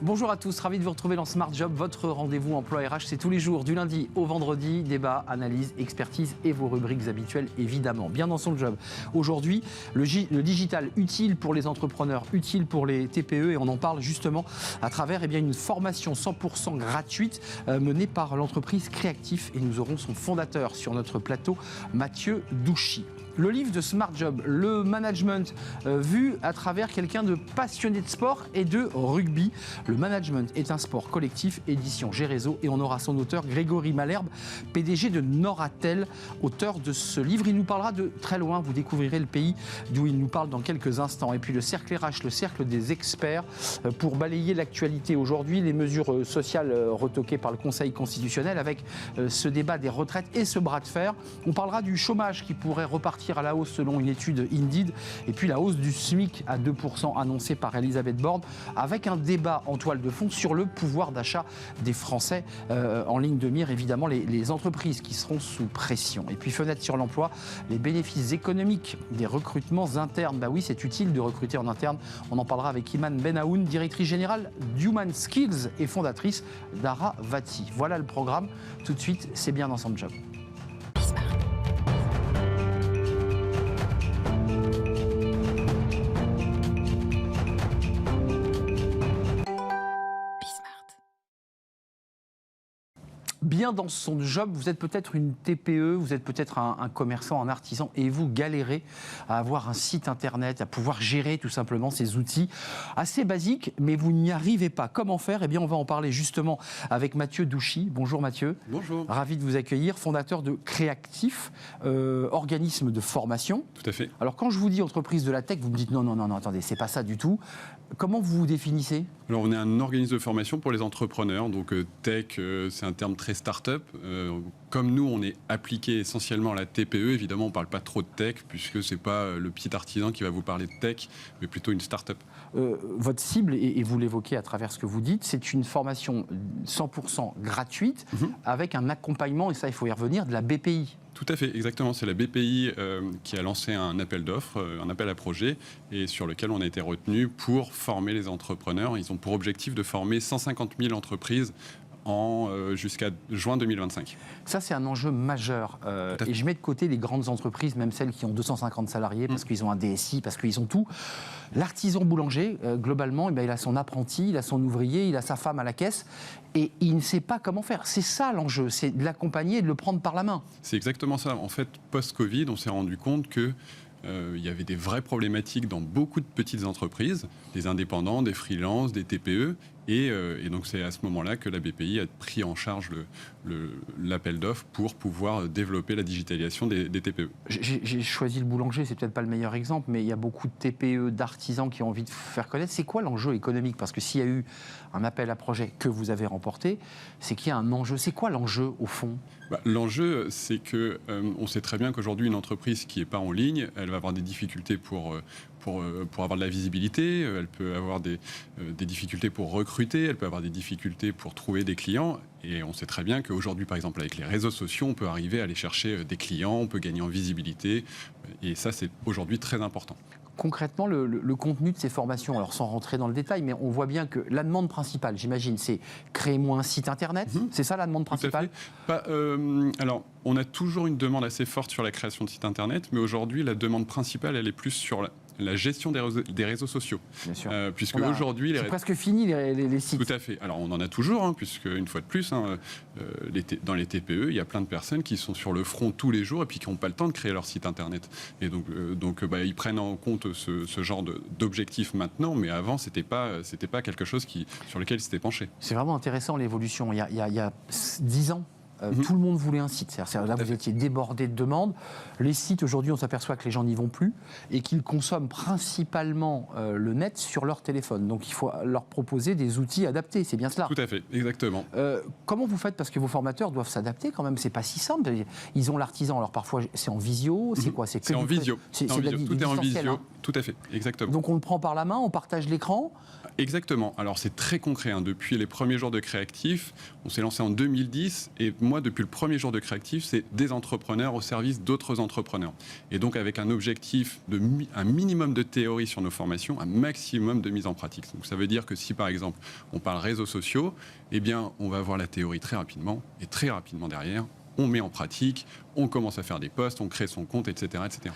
Bonjour à tous, ravi de vous retrouver dans Smart Job, votre rendez-vous emploi RH. C'est tous les jours, du lundi au vendredi, débat, analyse, expertise et vos rubriques habituelles, évidemment. Bien dans son job. Aujourd'hui, le digital utile pour les entrepreneurs, utile pour les TPE, et on en parle justement à travers une formation 100% gratuite menée par l'entreprise Créactif. Et nous aurons son fondateur sur notre plateau, Mathieu Douchy. Le livre de Smart Job, le management vu à travers quelqu'un de passionné de sport et de rugby. Le management est un sport collectif, édition Gérézo, et on aura son auteur Grégory Malherbe, PDG de Noratel, auteur de ce livre. Il nous parlera de très loin, vous découvrirez le pays d'où il nous parle dans quelques instants. Et puis le cercle RH, le cercle des experts, pour balayer l'actualité aujourd'hui, les mesures sociales retoquées par le Conseil constitutionnel avec ce débat des retraites et ce bras de fer. On parlera du chômage qui pourrait repartir à la hausse selon une étude Indeed, et puis la hausse du SMIC à 2% annoncée par Elisabeth Borne, avec un débat en toile de fond sur le pouvoir d'achat des Français, en ligne de mire évidemment les entreprises qui seront sous pression. Et puis fenêtre sur l'emploi, les bénéfices économiques des recrutements internes. Bah oui, c'est utile de recruter en interne. On en parlera avec Iman Benaoun, directrice générale d'Human Skills et fondatrice d'Aravati. Voilà le programme. Tout de suite, c'est bien dans son job. Bien dans son job, vous êtes peut-être une TPE, vous êtes peut-être un commerçant, un artisan, et vous galérez à avoir un site internet, à pouvoir gérer tout simplement ces outils assez basiques, mais vous n'y arrivez pas. Comment faire ? Eh bien, on va en parler justement avec Mathieu Douchy. Bonjour Mathieu. Bonjour. Ravi de vous accueillir, fondateur de Créactif, organisme de formation. Tout à fait. Alors quand je vous dis entreprise de la tech, vous me dites non, attendez, c'est pas ça du tout. Comment vous vous définissez ? Alors, on est un organisme de formation pour les entrepreneurs. Donc, tech, c'est un terme très start-up. Comme nous, on est appliqué essentiellement à la TPE. Évidemment, on ne parle pas trop de tech, puisque ce n'est pas le petit artisan qui va vous parler de tech, mais plutôt une start-up. Votre cible, et vous l'évoquez à travers ce que vous dites, c'est une formation 100% gratuite, avec un accompagnement, et ça, il faut y revenir, de la BPI. Tout à fait, exactement. C'est la BPI qui a lancé un appel d'offres, un appel à projet, et sur lequel on a été retenu pour former les entrepreneurs. Ils ont pour objectif de former 150 000 entreprises jusqu'à juin 2025. Ça, c'est un enjeu majeur. Et je mets de côté les grandes entreprises, même celles qui ont 250 salariés, parce qu'ils ont un DSI, parce qu'ils ont tout. L'artisan boulanger, globalement, il a son apprenti, il a son ouvrier, il a sa femme à la caisse, et il ne sait pas comment faire. C'est ça l'enjeu, c'est de l'accompagner et de le prendre par la main. C'est exactement ça. En fait, post-Covid, on s'est rendu compte que il y avait des vraies problématiques dans beaucoup de petites entreprises, des indépendants, des freelances, des TPE, et donc c'est à ce moment-là que la BPI a pris en charge l'appel d'offres pour pouvoir développer la digitalisation des TPE. J'ai choisi le boulanger, c'est peut-être pas le meilleur exemple, mais il y a beaucoup de TPE, d'artisans qui ont envie de faire connaître. C'est quoi l'enjeu économique ? Parce que s'il y a eu un appel à projet que vous avez remporté, c'est qu'il y a un enjeu. C'est quoi l'enjeu au fond ? L'enjeu, c'est que on sait très bien qu'aujourd'hui, une entreprise qui n'est pas en ligne, elle va avoir des difficultés pour avoir de la visibilité, elle peut avoir des difficultés pour recruter, elle peut avoir des difficultés pour trouver des clients. Et on sait très bien qu'aujourd'hui, par exemple, avec les réseaux sociaux, on peut arriver à aller chercher des clients, on peut gagner en visibilité. Et ça, c'est aujourd'hui très important. Concrètement, le contenu de ces formations, alors sans rentrer dans le détail, mais on voit bien que la demande principale, j'imagine, c'est créez-moi un site internet. C'est ça la demande principale ? Alors, on a toujours une demande assez forte sur la création de sites internet, mais aujourd'hui, la demande principale, elle est plus sur la gestion des réseaux sociaux. Bien sûr. Puisque aujourd'hui... C'est presque fini les sites. Tout à fait. Alors on en a toujours, puisque une fois de plus, dans les TPE, il y a plein de personnes qui sont sur le front tous les jours et puis qui n'ont pas le temps de créer leur site internet. Et donc ils prennent en compte ce genre d'objectifs maintenant, mais avant, c'était pas quelque chose sur lequel ils s'étaient penchés. C'est vraiment intéressant l'évolution. Il y a 10 ans, tout le monde voulait un site. Là, vous étiez débordé de demandes. Les sites, aujourd'hui, on s'aperçoit que les gens n'y vont plus et qu'ils consomment principalement le net sur leur téléphone. Donc, il faut leur proposer des outils adaptés. C'est bien cela. Tout à fait, exactement. Comment vous faites ? Parce que vos formateurs doivent s'adapter quand même. C'est pas si simple. Ils ont l'artisan. Alors, parfois, c'est en visio. C'est quoi ? C'est en visio. C'est tout est en visio. Hein. Tout à fait, exactement. Donc, on le prend par la main, on partage l'écran. Exactement. Alors, c'est très concret. Depuis les premiers jours de Créactif, on s'est lancé en 2010 et moi, depuis le premier jour de Créactif, c'est des entrepreneurs au service d'autres entrepreneurs. Et donc avec un objectif un minimum de théorie sur nos formations, un maximum de mise en pratique. Donc ça veut dire que si par exemple on parle réseaux sociaux, eh bien on va avoir la théorie très rapidement, et très rapidement derrière, on met en pratique, on commence à faire des posts, on crée son compte, etc. etc.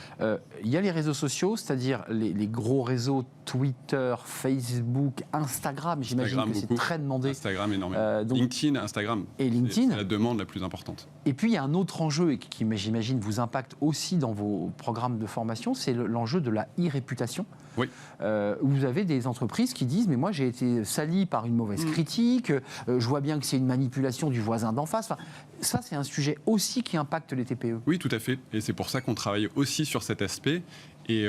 Il y a les réseaux sociaux, c'est-à-dire les gros réseaux Twitter, Facebook, Instagram, j'imagine que c'est très demandé. Instagram énormément. LinkedIn, Instagram, et LinkedIn, c'est la demande la plus importante. Et puis il y a un autre enjeu qui j'imagine vous impacte aussi dans vos programmes de formation, c'est l'enjeu de la e-réputation. Oui. Vous avez des entreprises qui disent mais moi j'ai été sali par une mauvaise critique, je vois bien que c'est une manipulation du voisin d'en face. Enfin, ça c'est un sujet aussi qui impacte les TPE. Oui, tout à fait. Et c'est pour ça qu'on travaille aussi sur cet aspect. Et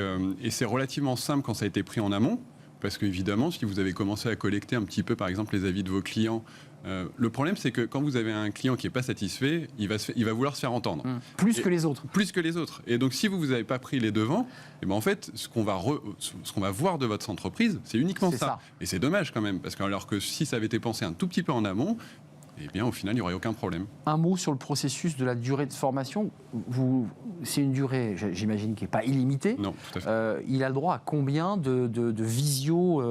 c'est relativement simple quand ça a été pris en amont. Parce qu'évidemment, si vous avez commencé à collecter un petit peu, par exemple, les avis de vos clients, le problème, c'est que quand vous avez un client qui n'est pas satisfait, il va vouloir se faire entendre. Plus que les autres. Plus que les autres. Et donc, si vous n'avez pas pris les devants, et ben en fait, ce qu'on va voir de votre entreprise, c'est uniquement ça. Et c'est dommage quand même, parce que alors que si ça avait été pensé un tout petit peu en amont, eh bien, au final, il n'y aurait aucun problème. Un mot sur le processus de la durée de formation. C'est une durée, j'imagine, qui n'est pas illimitée. Non, tout à fait. Il a le droit à combien de visio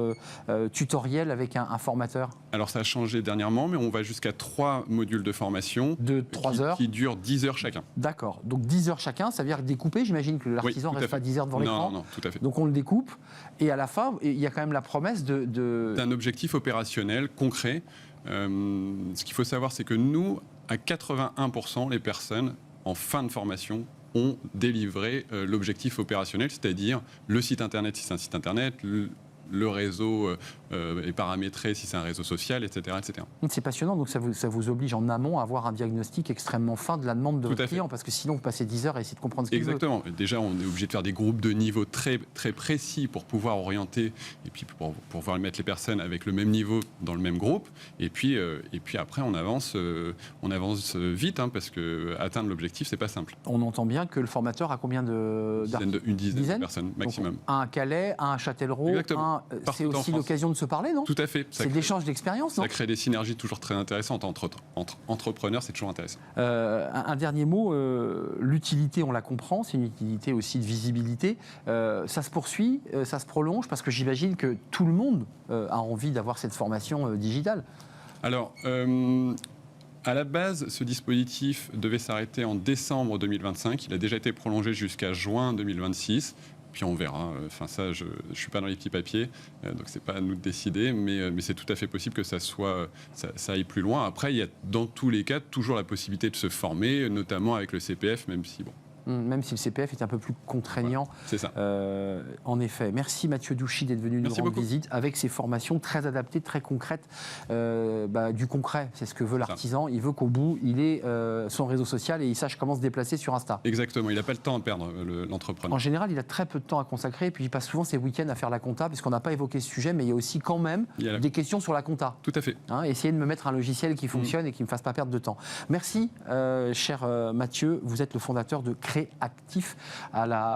tutoriels avec un formateur? Alors, ça a changé dernièrement, mais on va jusqu'à 3 modules de formation. De 3 heures. Qui durent 10 heures chacun. D'accord. Donc 10 heures chacun, ça veut dire découpé. J'imagine que l'artisan reste pas 10 heures devant l'écran. Non, tout à fait. Donc on le découpe. Et à la fin, il y a quand même la promesse d'un objectif opérationnel concret. Ce qu'il faut savoir, c'est que nous, à 81%, les personnes en fin de formation ont délivré l'objectif opérationnel, c'est-à-dire le site internet si c'est un site internet, le réseau est paramétré si c'est un réseau social, etc. etc. C'est passionnant, donc ça vous oblige en amont à avoir un diagnostic extrêmement fin de la demande de votre client, parce que sinon vous passez 10 heures à essayer de comprendre ce qu'il veut. Exactement. Déjà, on est obligé de faire des groupes de niveau très, très précis pour pouvoir orienter et puis pour pouvoir mettre les personnes avec le même niveau dans le même groupe. Et puis après, on avance vite, parce que atteindre l'objectif, c'est pas simple. On entend bien que le formateur a combien une dizaine de personnes maximum. Donc, un à Calais, un à Châtellerault, c'est aussi l'occasion de se parler, non? Tout à fait. C'est de l'échange d'expérience, non? Ça crée des synergies toujours très intéressantes entre entrepreneurs, c'est toujours intéressant. Un dernier mot, l'utilité, on la comprend, c'est une utilité aussi de visibilité. Ça se poursuit, ça se prolonge, parce que j'imagine que tout le monde a envie d'avoir cette formation digitale. Alors, à la base, ce dispositif devait s'arrêter en décembre 2025. Il a déjà été prolongé jusqu'à juin 2026. Puis on verra. Enfin, ça, je ne suis pas dans les petits papiers, donc c'est pas à nous de décider, mais c'est tout à fait possible que ça aille plus loin. Après, il y a dans tous les cas toujours la possibilité de se former, notamment avec le CPF, même si Même si le CPF est un peu plus contraignant. Voilà, c'est ça. En effet. Merci Mathieu Douchy d'être venu nous rendre visite avec ses formations très adaptées, très concrètes. Du concret, c'est ce que veut l'artisan. Il veut qu'au bout, il ait son réseau social et il sache comment se déplacer sur Insta. Exactement. Il n'a pas le temps à perdre, l'entrepreneur. En général, il a très peu de temps à consacrer. Et puis, il passe souvent ses week-ends à faire la compta, puisqu'on n'a pas évoqué ce sujet, mais il y a aussi quand même des questions sur la compta. Tout à fait. Essayer de me mettre un logiciel qui fonctionne et qui ne me fasse pas perdre de temps. Merci, cher Mathieu. Vous êtes le fondateur de Créactif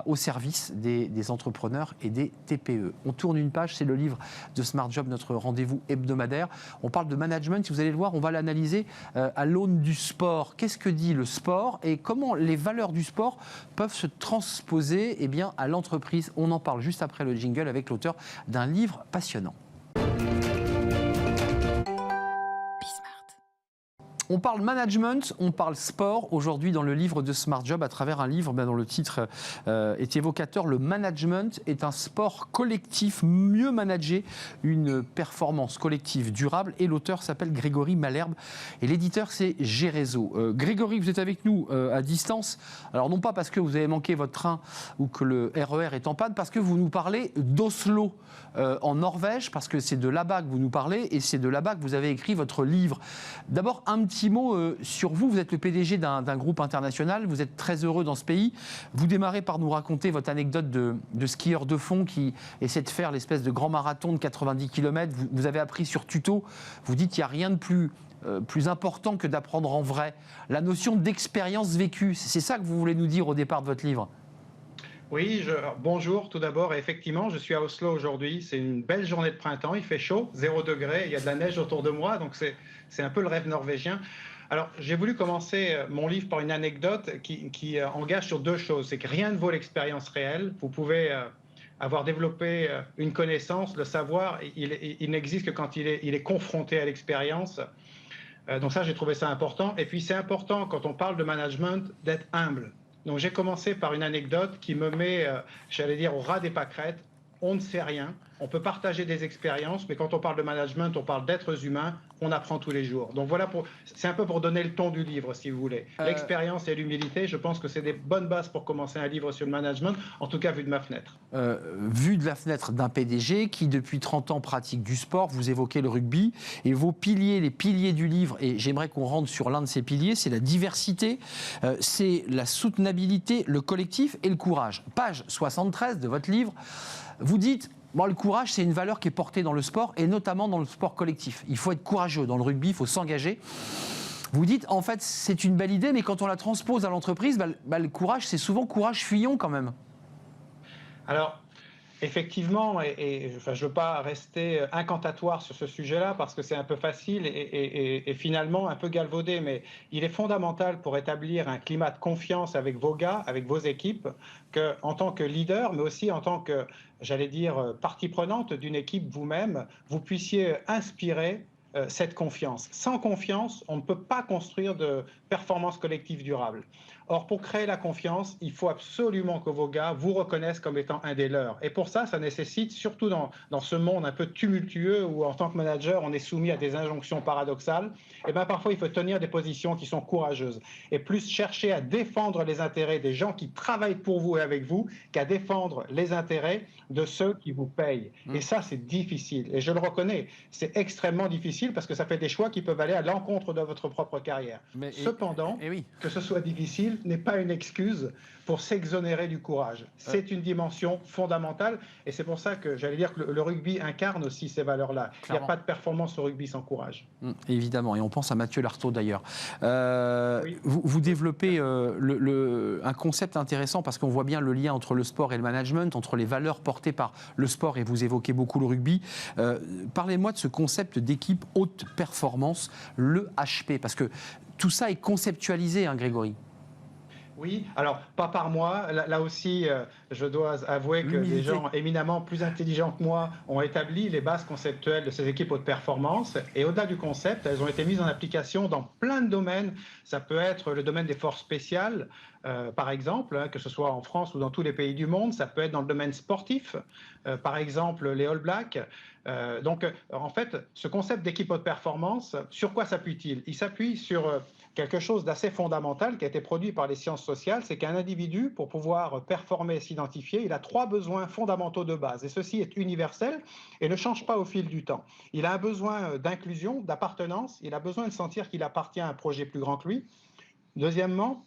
au service des entrepreneurs et des TPE. On tourne une page, c'est le livre de Smart Job, notre rendez-vous hebdomadaire. On parle de management, si vous allez le voir, on va l'analyser à l'aune du sport. Qu'est-ce que dit le sport et comment les valeurs du sport peuvent se transposer à l'entreprise? On en parle juste après le jingle avec l'auteur d'un livre passionnant. On parle management, on parle sport aujourd'hui dans le livre de Smart Job à travers un livre dont le titre est évocateur. Le management est un sport collectif, mieux managé, une performance collective durable. Et l'auteur s'appelle Grégory Malherbe et l'éditeur c'est Gérézo. Grégory, vous êtes avec nous à distance. Alors non pas parce que vous avez manqué votre train ou que le RER est en panne, parce que vous nous parlez d'Oslo en Norvège, parce que c'est de là-bas que vous nous parlez et c'est de là-bas que vous avez écrit votre livre. D'abord, un petit mot sur vous. Vous êtes le PDG d'un groupe international. Vous êtes très heureux dans ce pays. Vous démarrez par nous raconter votre anecdote de skieur de fond qui essaie de faire l'espèce de grand marathon de 90 km. Vous avez appris sur tuto. Vous dites qu'il n'y a rien de plus important que d'apprendre en vrai. La notion d'expérience vécue, c'est ça que vous voulez nous dire au départ de votre livre? Oui, bonjour tout d'abord. Effectivement, je suis à Oslo aujourd'hui. C'est une belle journée de printemps. Il fait chaud, 0 degré. Il y a de la neige autour de moi, donc c'est un peu le rêve norvégien. Alors, j'ai voulu commencer mon livre par une anecdote qui engage sur deux choses. C'est que rien ne vaut l'expérience réelle. Vous pouvez avoir développé une connaissance, le savoir, il n'existe que quand il est confronté à l'expérience. Donc ça, j'ai trouvé ça important. Et puis, c'est important, quand on parle de management, d'être humble. Donc, j'ai commencé par une anecdote qui me met, j'allais dire, au ras des pâquerettes. On ne sait rien. On peut partager des expériences, mais quand on parle de management, on parle d'êtres humains, on apprend tous les jours. Donc voilà, c'est un peu pour donner le ton du livre, si vous voulez. L'expérience et l'humilité, je pense que c'est des bonnes bases pour commencer un livre sur le management, en tout cas vu de ma fenêtre. Vu de la fenêtre d'un PDG qui, depuis 30 ans, pratique du sport, vous évoquez le rugby, et vos piliers, les piliers du livre, et j'aimerais qu'on rentre sur l'un de ces piliers, c'est la diversité, c'est la soutenabilité, le collectif et le courage. Page 73 de votre livre, vous dites... Bon, le courage, c'est une valeur qui est portée dans le sport, et notamment dans le sport collectif. Il faut être courageux. Dans le rugby, il faut s'engager. Vous dites, en fait, c'est une belle idée, mais quand on la transpose à l'entreprise, le courage, c'est souvent courage fuyant quand même. Alors, effectivement, enfin, je ne veux pas rester incantatoire sur ce sujet-là parce que c'est un peu facile et finalement un peu galvaudé, mais il est fondamental pour établir un climat de confiance avec vos gars, avec vos équipes, qu'en tant que leader, mais aussi en tant que, j'allais dire, partie prenante d'une équipe vous-même, vous puissiez inspirer cette confiance. Sans confiance, on ne peut pas construire de performance collective durable. Or, pour créer la confiance, il faut absolument que vos gars vous reconnaissent comme étant un des leurs. Et pour ça, ça nécessite, surtout dans ce monde un peu tumultueux où en tant que manager, on est soumis à des injonctions paradoxales, et bien parfois il faut tenir des positions qui sont courageuses et plus chercher à défendre les intérêts des gens qui travaillent pour vous et avec vous qu'à défendre les intérêts de ceux qui vous payent. Et ça, c'est difficile. Et je le reconnais, c'est extrêmement difficile parce que ça fait des choix qui peuvent aller à l'encontre de votre propre carrière. Cependant, oui, que ce soit difficile n'est pas une excuse pour s'exonérer du courage. C'est une dimension fondamentale et c'est pour ça que j'allais dire que le rugby incarne aussi ces valeurs-là. Il n'y a pas de performance au rugby sans courage. Évidemment, et on pense à Mathieu Lartaud d'ailleurs. Oui. Vous développez un concept intéressant parce qu'on voit bien le lien entre le sport et le management, entre les valeurs portées par le sport et vous évoquez beaucoup le rugby. Parlez-moi de ce concept d'équipe haute performance, le HP, parce que tout ça est conceptualisé, hein, Grégory. Oui, alors pas par moi. Là aussi, je dois avouer que des gens éminemment plus intelligents que moi ont établi les bases conceptuelles de ces équipes haute performance. Et au-delà du concept, elles ont été mises en application dans plein de domaines. Ça peut être le domaine des forces spéciales, par exemple, hein, que ce soit en France ou dans tous les pays du monde. Ça peut être dans le domaine sportif, par exemple les All Blacks. Donc, en fait, ce concept d'équipe haute performance, sur quoi s'appuie-t-il? Il s'appuie sur quelque chose d'assez fondamental qui a été produit par les sciences sociales, c'est qu'un individu, pour pouvoir performer et s'identifier, il a 3 besoins fondamentaux de base. Et ceci est universel et ne change pas au fil du temps. Il a un besoin d'inclusion, d'appartenance, il a besoin de sentir qu'il appartient à un projet plus grand que lui. Deuxièmement,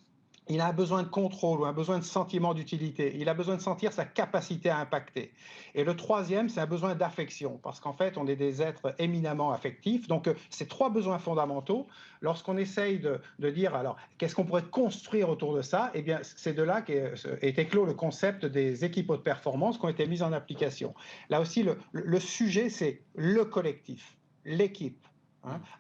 il a un besoin de contrôle ou un besoin de sentiment d'utilité. Il a besoin de sentir sa capacité à impacter. Et le troisième, c'est un besoin d'affection, parce qu'en fait, on est des êtres éminemment affectifs. Donc, ces 3 besoins fondamentaux, lorsqu'on essaye de dire, alors, qu'est-ce qu'on pourrait construire autour de ça? Eh bien, c'est de là qu'est éclos le concept des équipes haute performance qui ont été mises en application. Là aussi, le sujet, c'est le collectif, l'équipe.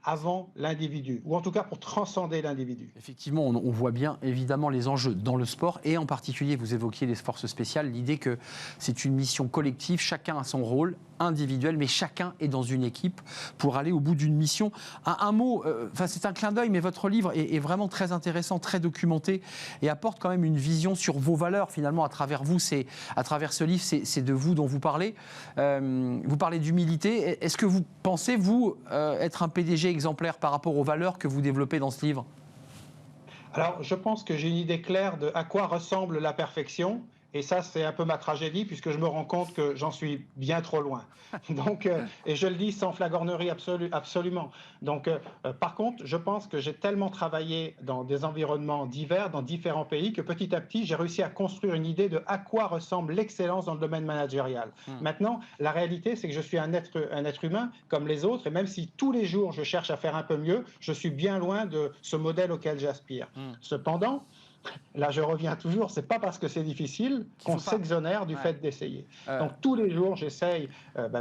Avant l'individu, ou en tout cas pour transcender l'individu. Effectivement, on voit bien évidemment les enjeux dans le sport, et en particulier, vous évoquiez les forces spéciales, l'idée que c'est une mission collective, chacun a son rôle individuel, mais chacun est dans une équipe pour aller au bout d'une mission. Un mot, c'est un clin d'œil, mais votre livre est vraiment très intéressant, très documenté, et apporte quand même une vision sur vos valeurs, finalement, à travers vous, à travers ce livre, c'est de vous dont vous parlez. Vous parlez d'humilité. Est-ce que vous pensez, vous, être un PDG exemplaire par rapport aux valeurs que vous développez dans ce livre? Alors, je pense que j'ai une idée claire de à quoi ressemble la perfection. Et ça, c'est un peu ma tragédie, puisque je me rends compte que j'en suis bien trop loin. Donc, et je le dis sans flagornerie absolument. Donc, par contre, je pense que j'ai tellement travaillé dans des environnements divers, dans différents pays, que petit à petit, j'ai réussi à construire une idée de à quoi ressemble l'excellence dans le domaine managérial. Maintenant, la réalité, c'est que je suis un être humain comme les autres, et même si tous les jours, je cherche à faire un peu mieux, je suis bien loin de ce modèle auquel j'aspire. Cependant, là, je reviens toujours, c'est pas parce que c'est difficile qu'on s'exonère du fait d'essayer. Donc, tous les jours, j'essaye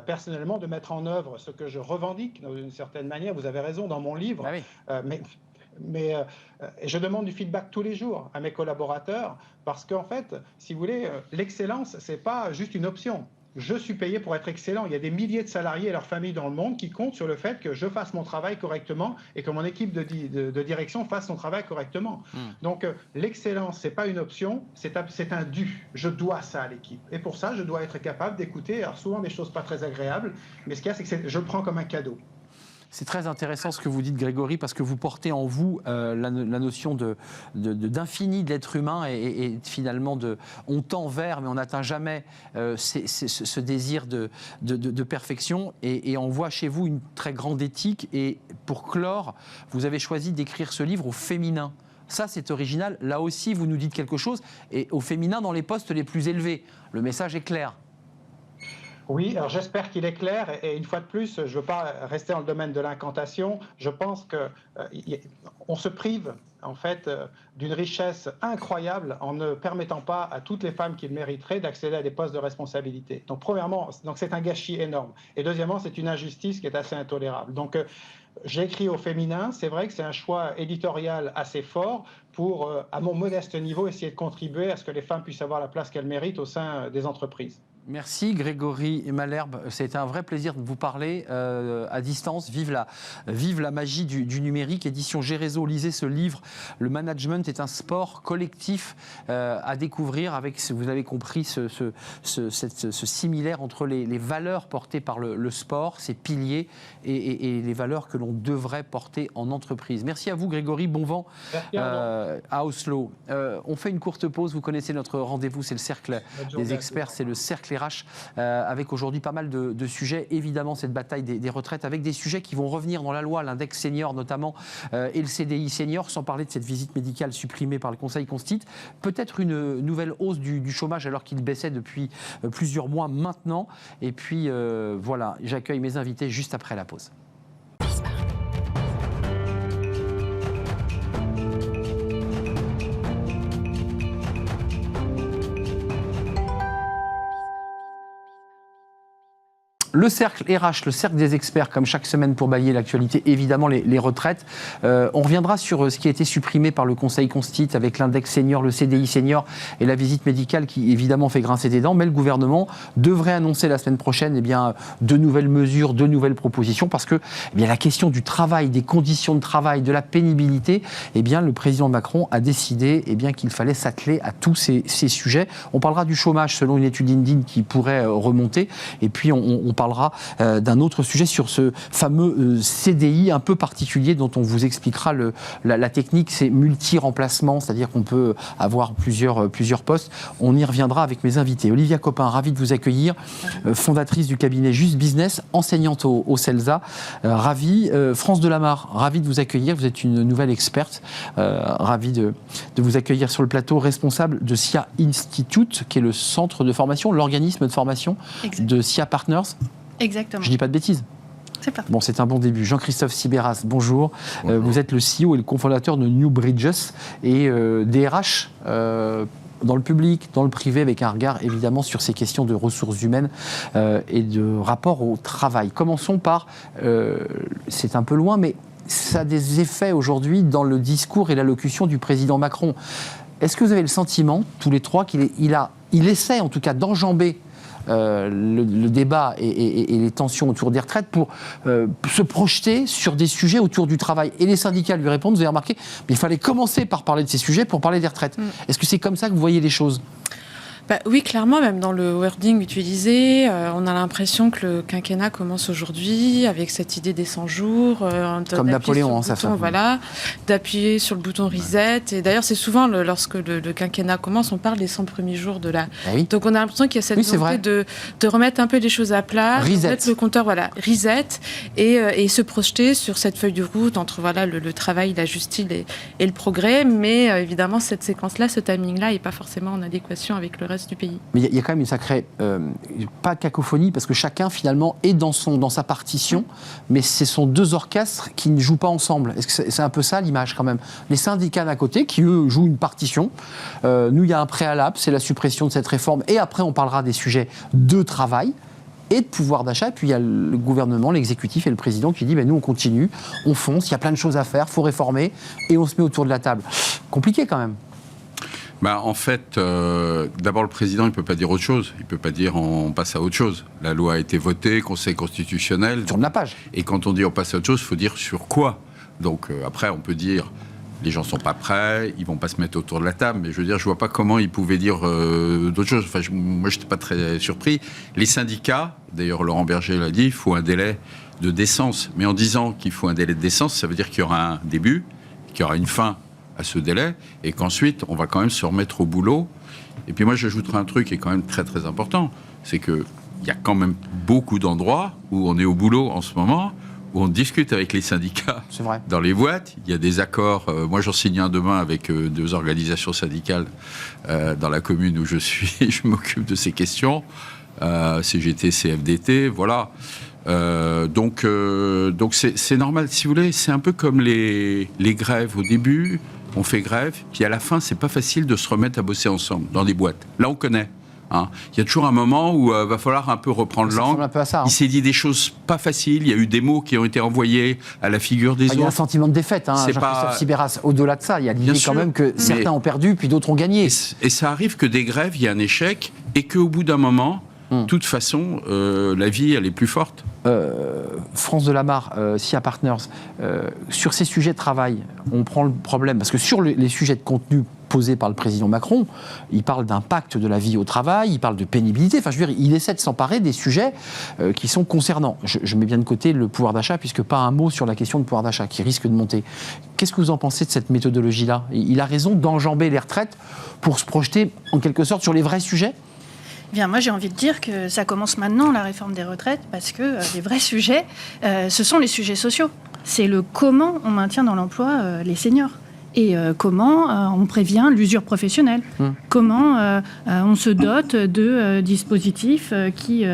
personnellement de mettre en œuvre ce que je revendique d'une certaine manière. Vous avez raison dans mon livre, mais mais je demande du feedback tous les jours à mes collaborateurs parce qu'en fait, si vous voulez, l'excellence, c'est pas juste une option. Je suis payé pour être excellent. Il y a des milliers de salariés et leurs familles dans le monde qui comptent sur le fait que je fasse mon travail correctement et que mon équipe de direction fasse son travail correctement. Donc, l'excellence, ce n'est pas une option, c'est un dû. Je dois ça à l'équipe. Et pour ça, je dois être capable d'écouter, alors souvent des choses pas très agréables, mais ce qu'il y a, c'est que je le prends comme un cadeau. C'est très intéressant ce que vous dites, Grégory, parce que vous portez en vous la notion d'infini de l'être humain et finalement on tend vers, mais on n'atteint jamais ce désir de perfection. Et on voit chez vous une très grande éthique. Et pour clore, vous avez choisi d'écrire ce livre au féminin. Ça, c'est original. Là aussi, vous nous dites quelque chose. Et au féminin, dans les postes les plus élevés, le message est clair. Oui, alors j'espère qu'il est clair et une fois de plus, je ne veux pas rester dans le domaine de l'incantation. Je pense qu'on se prive en fait d'une richesse incroyable en ne permettant pas à toutes les femmes qui le mériteraient d'accéder à des postes de responsabilité. Donc premièrement, c'est un gâchis énorme. Et deuxièmement, c'est une injustice qui est assez intolérable. Donc j'ai écrit au féminin, c'est vrai que c'est un choix éditorial assez fort pour, à mon modeste niveau, essayer de contribuer à ce que les femmes puissent avoir la place qu'elles méritent au sein des entreprises. Merci Grégory Malherbe, c'était un vrai plaisir de vous parler à distance. Vive la magie du numérique. Édition Gérézo, lisez ce livre. Le management est un sport collectif à découvrir avec, vous avez compris, ce similaire entre les valeurs portées par le sport, ses piliers, et les valeurs que l'on devrait porter en entreprise. Merci à vous Grégory, bon vent à Oslo. On fait une courte pause, vous connaissez notre rendez-vous, c'est le cercle des experts, c'est le cercle RH, avec aujourd'hui pas mal de sujets. Évidemment, cette bataille des retraites, avec des sujets qui vont revenir dans la loi, l'index senior notamment, et le CDI senior, sans parler de cette visite médicale supprimée par le Conseil Constitue. Peut-être une nouvelle hausse du chômage alors qu'il baissait depuis plusieurs mois maintenant. Et puis voilà, j'accueille mes invités juste après la pause. Le cercle RH, le cercle des experts, comme chaque semaine pour balayer l'actualité, évidemment les retraites. On reviendra sur ce qui a été supprimé par le Conseil Constitue avec l'index senior, le CDI senior et la visite médicale qui évidemment fait grincer des dents. Mais le gouvernement devrait annoncer la semaine prochaine de nouvelles mesures, de nouvelles propositions parce que la question du travail, des conditions de travail, de la pénibilité, le président Macron a décidé qu'il fallait s'atteler à tous ces sujets. On parlera du chômage selon une étude LinkedIn qui pourrait remonter et puis on parlera d'un autre sujet sur ce fameux CDI un peu particulier dont on vous expliquera la technique, c'est multi-remplacement, c'est-à-dire qu'on peut avoir plusieurs postes. On y reviendra avec mes invités. Olivia Copin, ravie de vous accueillir, fondatrice du cabinet Just Business, enseignante au CELSA, ravie. France Delamarre, ravie de vous accueillir, vous êtes une nouvelle experte, ravie de vous accueillir sur le plateau, responsable de SIA Institute, qui est le centre de formation, l'organisme de formation de SIA Partners. Exactement. Je ne dis pas de bêtises. C'est parti. Bon, c'est un bon début. Jean-Christophe Sibéras, bonjour. Vous êtes le CEO et le cofondateur de New Bridges et DRH dans le public, dans le privé, avec un regard évidemment sur ces questions de ressources humaines et de rapport au travail. Commençons par, c'est un peu loin, mais ça a des effets aujourd'hui dans le discours et l'allocution du président Macron. Est-ce que vous avez le sentiment, tous les trois, qu'il essaie en tout cas d'enjamber le débat et les tensions autour des retraites pour se projeter sur des sujets autour du travail? Et les syndicats lui répondent, vous avez remarqué, mais il fallait commencer par parler de ces sujets pour parler des retraites. Est-ce que c'est comme ça que vous voyez les choses? Oui, clairement, même dans le wording utilisé, on a l'impression que le quinquennat commence aujourd'hui avec cette idée des 100 jours. Comme Napoléon, ça fait. Voilà, d'appuyer sur le bouton reset. Et d'ailleurs, c'est souvent, lorsque le quinquennat commence, on parle des 100 premiers jours de la... Oui. Donc on a l'impression qu'il y a cette volonté de remettre un peu les choses à plat, remettre le compteur, reset, et se projeter sur cette feuille de route entre le travail, la justice et le progrès. Mais évidemment, cette séquence-là, ce timing-là n'est pas forcément en adéquation avec le reste du pays. Mais il y a quand même une sacrée, pas cacophonie, parce que chacun finalement est dans sa partition, mais ce sont deux orchestres qui ne jouent pas ensemble. Est-ce que c'est un peu ça l'image quand même? Les syndicats d'un côté, qui eux jouent une partition, nous il y a un préalable, c'est la suppression de cette réforme, et après on parlera des sujets de travail. et de pouvoir d'achat. Puis il y a le gouvernement, l'exécutif et le président qui dit nous on continue, on fonce, il y a plein de choses à faire, il faut réformer et on se met autour de la table. Compliqué quand même. En fait, d'abord le président il ne peut pas dire autre chose. Il ne peut pas dire on passe à autre chose. La loi a été votée, Conseil constitutionnel. Tourne la page. Et quand on dit on passe à autre chose, il faut dire sur quoi. Donc après on peut dire les gens ne sont pas prêts, ils ne vont pas se mettre autour de la table, mais je veux dire, je ne vois pas comment ils pouvaient dire d'autres choses. Enfin, moi, je n'étais pas très surpris. Les syndicats, d'ailleurs, Laurent Berger l'a dit, il faut un délai de décence. Mais en disant qu'il faut un délai de décence, ça veut dire qu'il y aura un début, qu'il y aura une fin à ce délai, et qu'ensuite, on va quand même se remettre au boulot. Et puis moi, j'ajouterai un truc qui est quand même très, très important, c'est qu'il y a quand même beaucoup d'endroits où on est au boulot en ce moment, où on discute avec les syndicats dans les boîtes. Il y a des accords. Moi, j'en signe un demain avec 2 organisations syndicales dans la commune où je suis. Je m'occupe de ces questions. CGT, CFDT, voilà. Donc c'est normal. Si vous voulez, c'est un peu comme les grèves. Au début, on fait grève. Puis à la fin, c'est pas facile de se remettre à bosser ensemble dans des boîtes. Là, on connaît. Il y a toujours un moment où il va falloir un peu reprendre langue. Il s'est dit des choses pas faciles. Il y a eu des mots qui ont été envoyés à la figure des autres. Il y a un sentiment de défaite. Jean-Christophe Sibéras, au-delà de ça, il y a l'idée quand même que certains ont perdu, puis d'autres ont gagné. Et ça arrive que des grèves, il y a un échec, et qu'au bout d'un moment, de toute façon, la vie, elle est plus forte. France Delamarre, SIA Partners, sur ces sujets de travail, on prend le problème, parce que sur les sujets de contenu posés par le président Macron, il parle d'impact de la vie au travail, il parle de pénibilité, enfin je veux dire, il essaie de s'emparer des sujets qui sont concernants. Je mets bien de côté le pouvoir d'achat, puisque pas un mot sur la question de pouvoir d'achat, qui risque de monter. Qu'est-ce que vous en pensez de cette méthodologie-là ? Il a raison d'enjamber les retraites pour se projeter, en quelque sorte, sur les vrais sujets ? Bien, moi j'ai envie de dire que ça commence maintenant, la réforme des retraites, parce que les vrais sujets, ce sont les sujets sociaux. C'est le comment on maintient dans l'emploi les seniors. Et comment on prévient l'usure professionnelle. Comment on se dote de dispositifs qui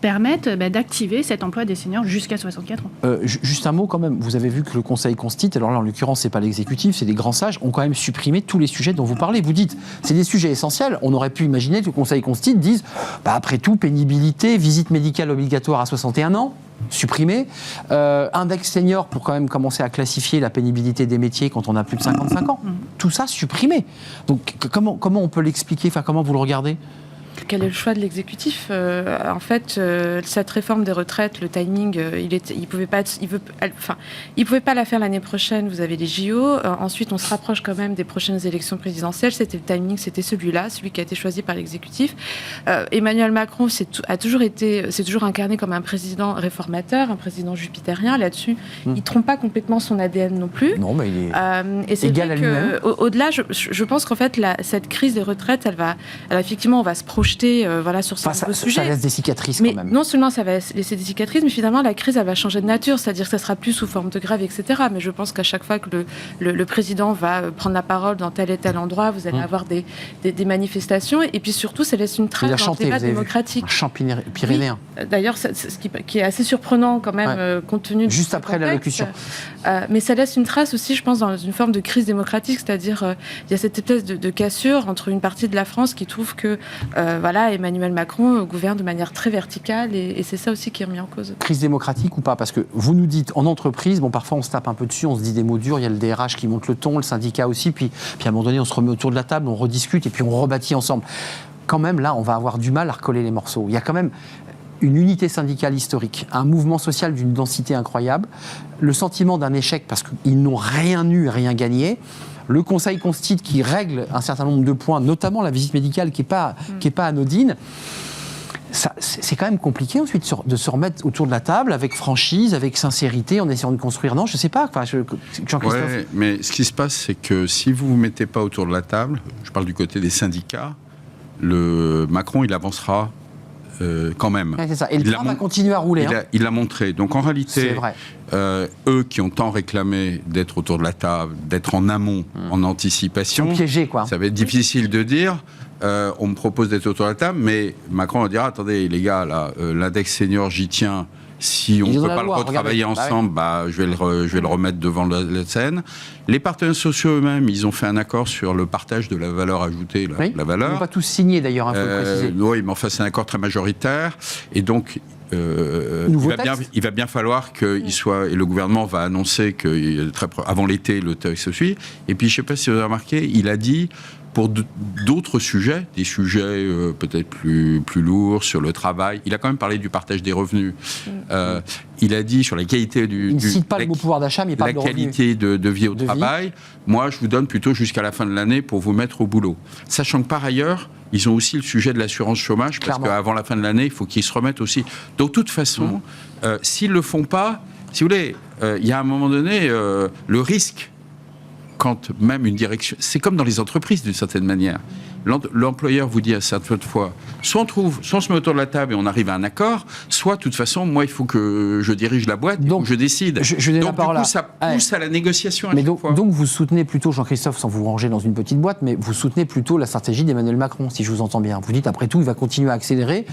permettent d'activer cet emploi des seniors jusqu'à 64 ans. Juste un mot quand même, vous avez vu que le Conseil Constitue, alors là en l'occurrence c'est pas l'exécutif, c'est des grands sages, ont quand même supprimé tous les sujets dont vous parlez. Vous dites, c'est des sujets essentiels, on aurait pu imaginer que le Conseil Constitue dise, après tout, pénibilité, visite médicale obligatoire à 61 ans, supprimé. Index senior pour quand même commencer à classifier la pénibilité des métiers quand on a plus de 55 ans. Tout ça supprimé. Donc comment on peut l'expliquer, enfin, comment vous le regardez ? Quel est le choix de l'exécutif ? En fait, cette réforme des retraites, le timing, il pouvait pas la faire l'année prochaine. Vous avez les JO. Ensuite, on se rapproche quand même des prochaines élections présidentielles. C'était le timing, c'était celui-là, celui qui a été choisi par l'exécutif. Emmanuel Macron s'est toujours incarné comme un président réformateur, un président jupitérien. Là-dessus, il trompe pas complètement son ADN non plus. Non, mais il est et c'est égal à lui-même. Au-delà, je pense qu'en fait, cette crise des retraites, effectivement, on va se projeter sur ce sujet. Ça laisse des cicatrices mais quand même. Non seulement ça va laisser des cicatrices, mais finalement la crise elle va changer de nature, c'est-à-dire que ça sera plus sous forme de grève, etc. Mais je pense qu'à chaque fois que le président va prendre la parole dans tel et tel endroit, vous allez avoir des manifestations, et puis surtout ça laisse une trace dans le débat démocratique. Un chant pyrénéen. Oui. D'ailleurs, ce qui est assez surprenant quand même, compte tenu de juste après l'allocution. Mais ça laisse une trace aussi, je pense, dans une forme de crise démocratique, c'est-à-dire il y a cette espèce de cassure entre une partie de la France qui trouve que Emmanuel Macron gouverne de manière très verticale, et c'est ça aussi qui est remis en cause. Crise démocratique ou pas ? Parce que vous nous dites, en entreprise, parfois on se tape un peu dessus, on se dit des mots durs, il y a le DRH qui monte le ton, le syndicat aussi, puis à un moment donné on se remet autour de la table, on rediscute et puis on rebâtit ensemble. Quand même, là, on va avoir du mal à recoller les morceaux. Il y a quand même une unité syndicale historique, un mouvement social d'une densité incroyable, le sentiment d'un échec parce qu'ils n'ont rien eu, rien gagné, le Conseil Constitue qui règle un certain nombre de points, notamment la visite médicale qui est pas anodine. C'est quand même compliqué ensuite de se remettre autour de la table avec franchise, avec sincérité, en essayant de construire. Non, je ne sais pas. Jean-Christophe. Ouais, mais ce qui se passe, c'est que si vous ne vous mettez pas autour de la table, je parle du côté des syndicats, Macron, il avancera quand même. Ouais, c'est ça. Et le train va continuer à rouler. Il l'a montré. Donc en réalité, eux qui ont tant réclamé d'être autour de la table, d'être en amont, en anticipation, ils sont piégés, quoi. Ça va être difficile de dire. On me propose d'être autour de la table, mais Macron va dire attendez les gars, là, l'index senior, j'y tiens. Si on ne peut pas le retravailler ensemble, je vais le remettre devant la scène. Les partenaires sociaux eux-mêmes, ils ont fait un accord sur le partage de la valeur ajoutée. La valeur. Ils n'ont pas tous signé d'ailleurs, il faut le préciser. Oui, mais enfin, c'est un accord très majoritaire. Et donc, il va bien falloir qu'il soit, et le gouvernement va annoncer avant l'été le texte se suit. Et puis je ne sais pas si vous avez remarqué, il a dit pour d'autres sujets, des sujets peut-être plus lourds sur le travail. Il a quand même parlé du partage des revenus. Il a dit sur la qualité il ne cite pas le mot pouvoir d'achat, mais il parle de revenus. La qualité de vie au travail. Moi, je vous donne plutôt jusqu'à la fin de l'année pour vous mettre au boulot. Sachant que par ailleurs, ils ont aussi le sujet de l'assurance chômage, parce qu'avant la fin de l'année, il faut qu'ils se remettent aussi. Donc, de toute façon, s'ils ne le font pas, si vous voulez, il y a un moment donné, le risque, quand même une direction... C'est comme dans les entreprises, d'une certaine manière. L'employeur vous dit à certaines fois, soit on se met autour de la table et on arrive à un accord, soit, de toute façon, moi, il faut que je dirige la boîte, donc je décide. Donc, du coup, ça pousse à la négociation à chaque fois. Donc, vous soutenez plutôt, Jean-Christophe, sans vous ranger dans une petite boîte, mais vous soutenez plutôt la stratégie d'Emmanuel Macron, si je vous entends bien. Vous dites, après tout, il va continuer à accélérer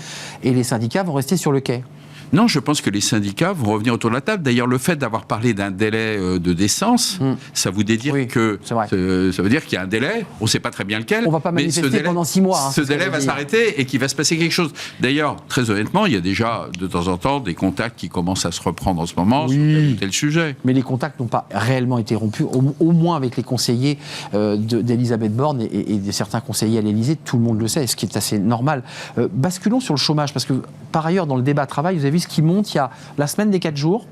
et les syndicats vont rester sur le quai. Non, je pense que les syndicats vont revenir autour de la table. D'ailleurs, le fait d'avoir parlé d'un délai de décence, ça vous dire que ça veut dire qu'il y a un délai. On ne sait pas très bien lequel. On ne va pas manifester pendant 6 mois. Ce délai va s'arrêter et qu'il va se passer quelque chose. D'ailleurs, très honnêtement, il y a déjà de temps en temps des contacts qui commencent à se reprendre en ce moment sur tel sujet. Mais les contacts n'ont pas réellement été rompus, au moins avec les conseillers d'Elisabeth Borne et de certains conseillers à l'Élysée. Tout le monde le sait, ce qui est assez normal. Basculons sur le chômage, parce que par ailleurs, dans le débat travail, vous avez vu ce qui monte, il y a la semaine des 4 jours,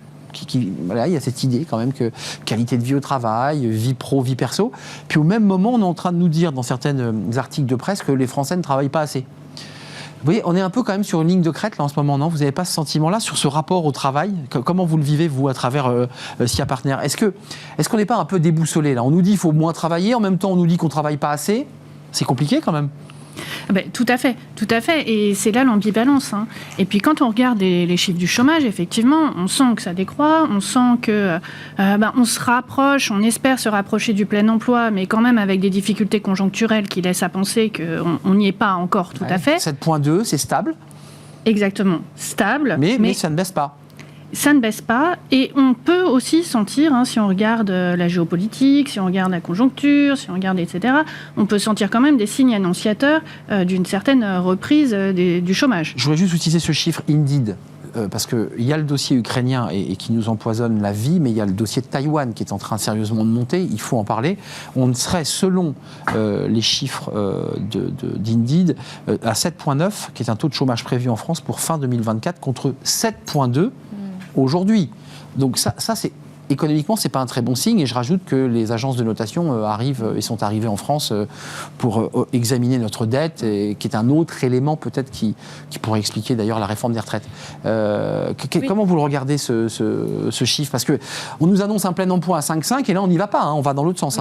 voilà, il y a cette idée quand même que qualité de vie au travail, vie pro, vie perso. Puis au même moment, on est en train de nous dire dans certains articles de presse que les Français ne travaillent pas assez. Vous voyez, on est un peu quand même sur une ligne de crête là en ce moment, non ? Vous n'avez pas ce sentiment-là sur ce rapport au travail ? Comment vous le vivez, vous, à travers SIA Partner ? Est-ce qu'on n'est pas un peu déboussolé là ? On nous dit qu'il faut moins travailler, en même temps on nous dit qu'on ne travaille pas assez. C'est compliqué quand même. Tout à fait. Et c'est là l'ambivalence. Et puis quand on regarde les chiffres du chômage, effectivement, on sent que ça décroît, on sent que on se rapproche, on espère se rapprocher du plein emploi, mais quand même avec des difficultés conjoncturelles qui laissent à penser qu'on n'y est pas encore tout à fait. 7,2, c'est stable ? Exactement, stable. Mais ça ne baisse pas. Ça ne baisse pas, et on peut aussi sentir, si on regarde la géopolitique, si on regarde la conjoncture, si on regarde etc., on peut sentir quand même des signes annonciateurs d'une certaine reprise du chômage. Je voudrais juste utiliser ce chiffre Indeed, parce qu'il y a le dossier ukrainien et qui nous empoisonne la vie, mais il y a le dossier de Taïwan qui est en train sérieusement de monter, il faut en parler. On serait, selon les chiffres d'Indeed, à 7,9, qui est un taux de chômage prévu en France pour fin 2024, contre 7,2 aujourd'hui. Donc ça c'est économiquement, c'est pas un très bon signe, et je rajoute que les agences de notation arrivent et sont arrivées en France pour examiner notre dette, et qui est un autre élément peut-être qui pourrait expliquer d'ailleurs la réforme des retraites. Comment vous le regardez ce chiffre ? Parce que on nous annonce un plein emploi à 5,5 et là on n'y va pas, on va dans l'autre sens.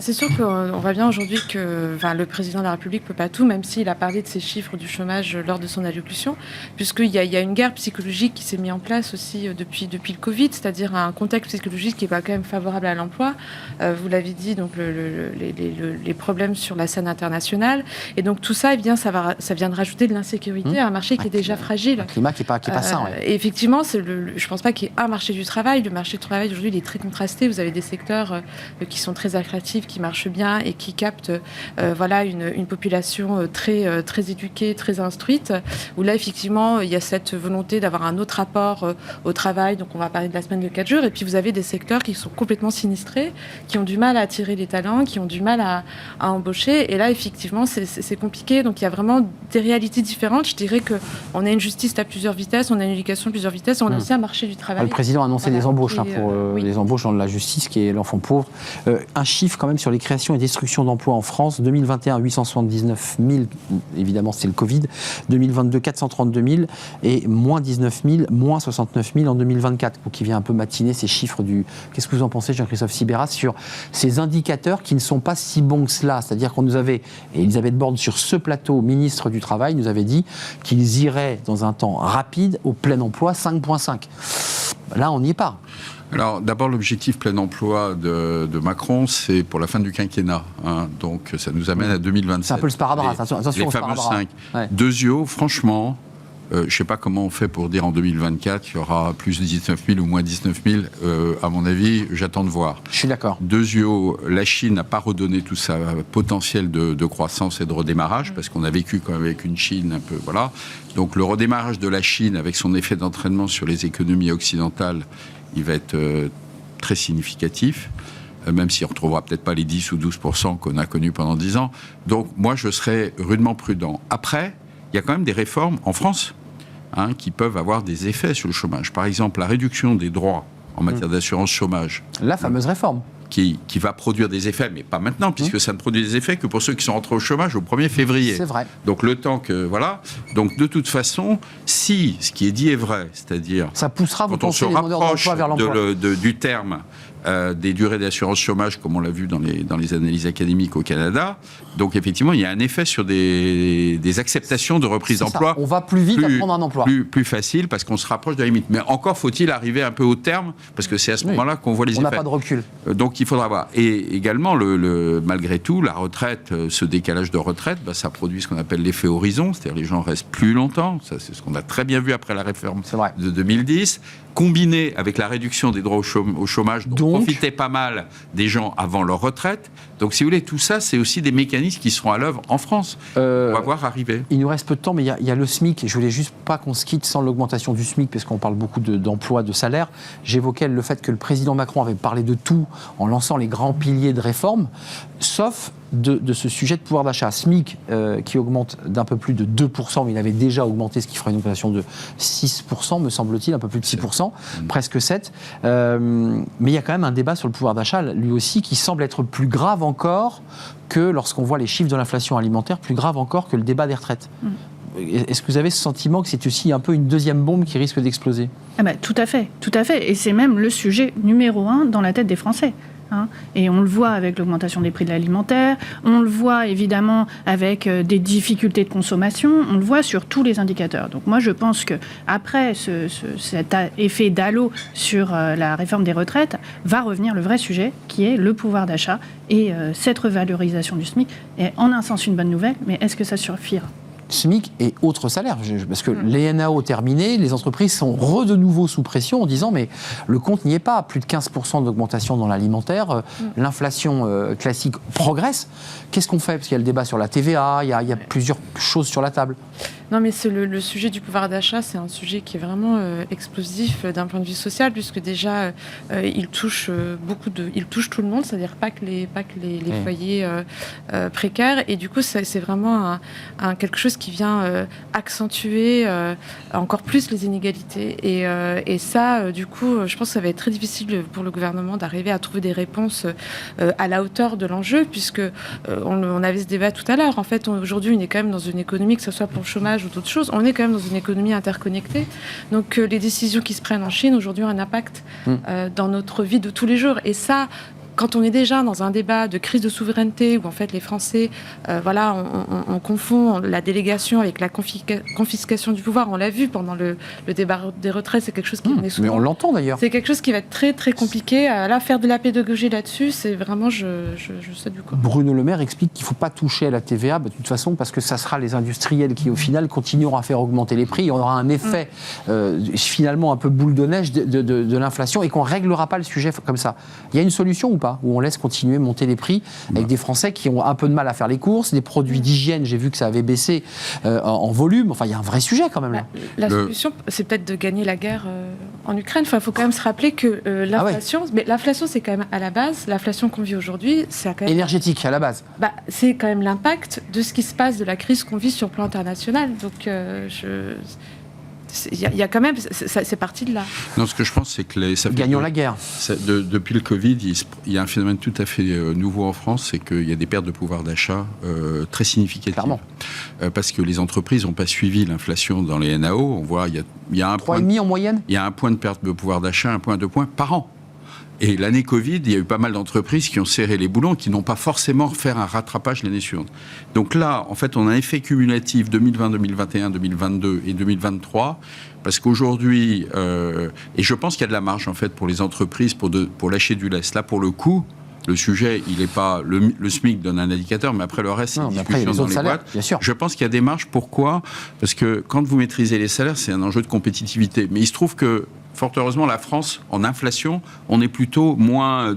C'est sûr qu'on voit bien aujourd'hui que le président de la République ne peut pas tout, même s'il a parlé de ces chiffres du chômage lors de son allocution, puisqu'il y a une guerre psychologique qui s'est mise en place aussi depuis le Covid, c'est-à-dire un contexte psychologique qui est pas quand même favorable à l'emploi. Vous l'avez dit, donc les problèmes sur la scène internationale, et donc tout ça, ça vient de rajouter de l'insécurité à un marché qui est déjà fragile. Un climat qui est pas sain. Et effectivement, je pense pas qu'il y ait un marché du travail. Le marché du travail aujourd'hui, il est très contrasté. Vous avez des secteurs qui sont très attractifs, qui marchent bien et qui captent une population très éduquée, très instruite, où là effectivement il y a cette volonté d'avoir un autre rapport au travail. Donc on va parler de la semaine de 4 jours, et puis vous avez des secteurs qui sont complètement sinistrés, qui ont du mal à attirer les talents, qui ont du mal à embaucher, et là effectivement c'est compliqué. Donc il y a vraiment des réalités différentes. Je dirais qu'on a une justice à plusieurs vitesses, on a une éducation à plusieurs vitesses, on a aussi un marché du travail. Le président a annoncé des embauches pour les embauches dans la justice, qui est l'enfant pauvre. Un chiffre quand même sur les créations et destructions d'emplois en France: 2021 879 000, évidemment c'est le Covid, 2022 432 000 et moins 19 000, moins 69 000 en 2024, qui vient un peu matiner ces chiffres Qu'est-ce que vous en pensez, Jean-Christophe Sibéras, sur ces indicateurs qui ne sont pas si bons que cela ? C'est-à-dire qu'on nous avait, et Elisabeth Borne sur ce plateau, ministre du Travail, nous avait dit qu'ils iraient dans un temps rapide au plein emploi 5,5. Là, on n'y est pas. Alors, d'abord, l'objectif plein emploi de Macron, c'est pour la fin du quinquennat. Donc, ça nous amène à 2027. C'est un peu le sparadrap, attention les au fameux sparadrap. 5. Deuxièmement, franchement, je ne sais pas comment on fait pour dire en 2024 il y aura plus de 19 000 ou moins 19 000. À mon avis, j'attends de voir. Je suis d'accord. Deuxièmement, la Chine n'a pas redonné tout sa potentiel de croissance et de redémarrage, parce qu'on a vécu quand même avec une Chine un peu... Voilà. Donc le redémarrage de la Chine, avec son effet d'entraînement sur les économies occidentales, il va être très significatif, même si on ne retrouvera peut-être pas les 10 ou 12% qu'on a connus pendant 10 ans. Donc moi, je serais rudement prudent. Après, il y a quand même des réformes en France qui peuvent avoir des effets sur le chômage. Par exemple, la réduction des droits en matière d'assurance chômage. La fameuse réforme. Qui va produire des effets, mais pas maintenant, puisque ça ne produit des effets que pour ceux qui sont rentrés au chômage au 1er février. C'est vrai. Donc le temps que... Voilà. Donc de toute façon, si ce qui est dit est vrai, c'est-à-dire... Ça poussera, vous pensez, les demandeurs d'emploi vers l'emploi. Du terme des durées d'assurance chômage, comme on l'a vu dans les analyses académiques au Canada. Donc effectivement, il y a un effet sur des acceptations de reprise d'emploi. On va plus vite à prendre un emploi. Plus facile, parce qu'on se rapproche de la limite. Mais encore faut-il arriver un peu au terme, parce que c'est à ce moment-là qu'on voit les effets. On n'a pas de recul. Donc il faudra voir. Et également, malgré tout, la retraite, ce décalage de retraite, ça produit ce qu'on appelle l'effet horizon, c'est-à-dire les gens restent plus longtemps. Ça, c'est ce qu'on a très bien vu après la réforme de 2010. Combiné avec la réduction des droits au chômage, dont profitaient pas mal des gens avant leur retraite. Donc, si vous voulez, tout ça, c'est aussi des mécanismes qui seront à l'œuvre en France. On va voir arriver. Il nous reste peu de temps, mais il y a le SMIC. Je voulais juste pas qu'on se quitte sans l'augmentation du SMIC, parce qu'on parle beaucoup d'emploi, de salaire. J'évoquais le fait que le président Macron avait parlé de tout en lançant les grands piliers de réforme, sauf de ce sujet de pouvoir d'achat. SMIC qui augmente d'un peu plus de 2%, mais il avait déjà augmenté, ce qui fera une augmentation de 6%, me semble-t-il, un peu plus de 6%, presque 7%. Mais il y a quand même un débat sur le pouvoir d'achat, lui aussi, qui semble être plus grave encore que, lorsqu'on voit les chiffres de l'inflation alimentaire, plus grave encore que le débat des retraites. Est-ce que vous avez ce sentiment que c'est aussi un peu une deuxième bombe qui risque d'exploser ? Tout à fait. Et c'est même le sujet numéro 1 dans la tête des Français. Et on le voit avec l'augmentation des prix de l'alimentaire, on le voit évidemment avec des difficultés de consommation, on le voit sur tous les indicateurs. Donc moi je pense qu'après cet effet d'halo sur la réforme des retraites, va revenir le vrai sujet qui est le pouvoir d'achat et cette revalorisation du SMIC est en un sens une bonne nouvelle, mais est-ce que ça suffira ? SMIC et autres salaires, parce que les NAO terminés, les entreprises sont de nouveau sous pression en disant mais le compte n'y est pas, plus de 15% d'augmentation dans l'alimentaire, l'inflation classique progresse. Qu'est-ce qu'on fait ? Parce qu'il y a le débat sur la TVA, il y a plusieurs choses sur la table. Non, mais le sujet du pouvoir d'achat, c'est un sujet qui est vraiment explosif d'un point de vue social, puisque déjà, il touche il touche tout le monde, c'est-à-dire pas que les foyers précaires. Et du coup, c'est vraiment quelque chose qui vient accentuer encore plus les inégalités. Et ça, du coup, je pense que ça va être très difficile pour le gouvernement d'arriver à trouver des réponses à la hauteur de l'enjeu, puisque on avait ce débat tout à l'heure. En fait, aujourd'hui, on est quand même dans une économie, que ce soit pour le chômage ou d'autres choses, on est quand même dans une économie interconnectée. Donc les décisions qui se prennent en Chine aujourd'hui ont un impact dans notre vie de tous les jours. Et ça, quand on est déjà dans un débat de crise de souveraineté où en fait les Français, on confond la délégation avec la confiscation du pouvoir. On l'a vu pendant le débat des retraites, c'est quelque chose qui venait souvent. Mais on l'entend d'ailleurs. C'est quelque chose qui va être très très compliqué. Là, faire de la pédagogie là-dessus, c'est vraiment, je sais du quoi. Bruno Le Maire explique qu'il ne faut pas toucher à la TVA, de toute façon, parce que ça sera les industriels qui, au final, continueront à faire augmenter les prix. On aura un effet finalement un peu boule de neige de l'inflation et qu'on ne réglera pas le sujet comme ça. Il y a une solution ou pas ? Où on laisse continuer monter les prix avec des Français qui ont un peu de mal à faire les courses, des produits d'hygiène, j'ai vu que ça avait baissé en volume. Enfin, il y a un vrai sujet quand même là. La solution, c'est peut-être de gagner la guerre en Ukraine. Enfin, il faut quand même se rappeler que l'inflation, mais l'inflation, c'est quand même à la base, l'inflation qu'on vit aujourd'hui, c'est quand même énergétique à la base. C'est quand même l'impact de ce qui se passe, de la crise qu'on vit sur le plan international. Donc, il y a quand même, c'est parti de là. Non, ce que je pense, c'est que gagnons la guerre. Depuis le Covid, il y a un phénomène tout à fait nouveau en France, c'est qu'il y a des pertes de pouvoir d'achat très significatives. Clairement. Parce que les entreprises n'ont pas suivi l'inflation dans les NAO. On voit, il y a un 3,5 en moyenne. Il y a un point de perte de pouvoir d'achat, 1 point, 2 points par an. Et l'année Covid, il y a eu pas mal d'entreprises qui ont serré les boulons, qui n'ont pas forcément fait un rattrapage l'année suivante. Donc là, en fait, on a un effet cumulatif 2020, 2021, 2022 et 2023, parce qu'aujourd'hui, et je pense qu'il y a de la marge, en fait, pour les entreprises pour lâcher du lest. Là, pour le coup, le sujet, il n'est pas... Le SMIC donne un indicateur, mais après le reste, c'est une discussion dans les boîtes. Bien sûr. Je pense qu'il y a des marges. Pourquoi ? Parce que quand vous maîtrisez les salaires, c'est un enjeu de compétitivité. Mais il se trouve que, fort heureusement, la France, en inflation, on est plutôt moins...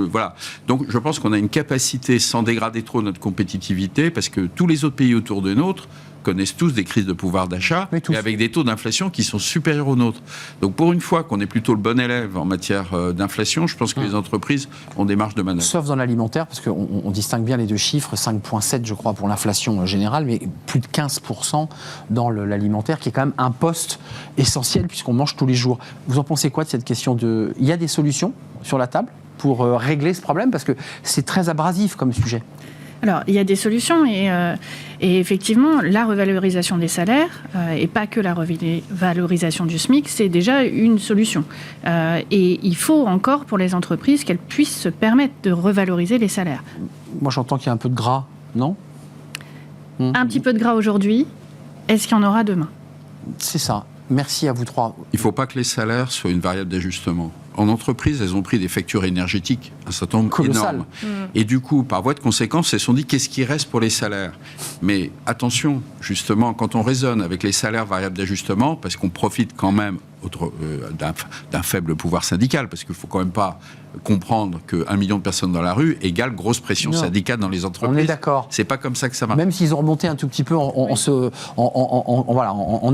voilà. Donc, je pense qu'on a une capacité, sans dégrader trop notre compétitivité, parce que tous les autres pays autour de nôtres connaissent tous des crises de pouvoir d'achat, et avec des taux d'inflation qui sont supérieurs aux nôtres. Donc, pour une fois qu'on est plutôt le bon élève en matière d'inflation, je pense que les entreprises ont des marges de manœuvre. Sauf dans l'alimentaire, parce qu'on distingue bien les deux chiffres, 5,7 je crois pour l'inflation générale, mais plus de 15% dans l'alimentaire, qui est quand même un poste essentiel puisqu'on mange tous les jours. Vous en pensez quoi de cette question de... Il y a des solutions sur la table pour régler ce problème, parce que c'est très abrasif comme sujet. Alors, il y a des solutions et effectivement, la revalorisation des salaires, et pas que la revalorisation du SMIC, c'est déjà une solution. Et il faut encore, pour les entreprises, qu'elles puissent se permettre de revaloriser les salaires. Moi, j'entends qu'il y a un peu de gras, non ? Un petit peu de gras aujourd'hui. Est-ce qu'il y en aura demain ? C'est ça. Merci à vous trois. Il ne faut pas que les salaires soient une variable d'ajustement. En entreprise, elles ont pris des factures énergétiques, un certain nombre énorme. Et du coup, par voie de conséquence, elles se sont dit qu'est-ce qui reste pour les salaires. Mais attention, justement, quand on raisonne avec les salaires variables d'ajustement, parce qu'on profite quand même d'un faible pouvoir syndical, parce qu'il ne faut quand même pas comprendre qu'1 million de personnes dans la rue égale grosse pression syndicale dans les entreprises. On est d'accord. C'est pas comme ça que ça marche. Même s'ils ont remonté un tout petit peu en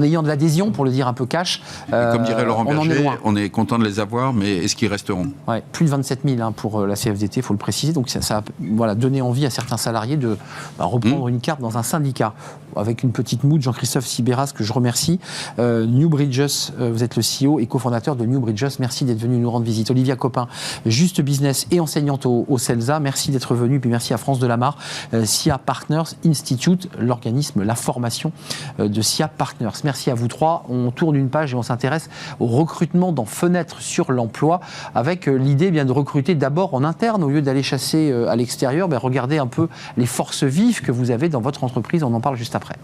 ayant de l'adhésion, pour le dire un peu cash. Comme dirait Laurent Berger, on est content de les avoir, mais est-ce qu'ils resteront ? Ouais, plus de 27 000 pour la CFDT, il faut le préciser. Donc ça a donné envie à certains salariés de reprendre une carte dans un syndicat. Avec une petite moue de Jean-Christophe Sibéras, que je remercie. New Bridges, vous êtes le CEO et cofondateur de New Bridges. Merci d'être venu nous rendre visite. Olivia Copin, Juste Business et enseignante au CELSA. Merci d'être venu. Puis merci à France Delamarre, SIA Partners Institute, l'organisme, la formation de SIA Partners. Merci à vous trois. On tourne une page et on s'intéresse au recrutement dans Fenêtre sur l'emploi, avec l'idée bien de recruter d'abord en interne au lieu d'aller chasser à l'extérieur. Regardez un peu les forces vives que vous avez dans votre entreprise. On en parle juste après.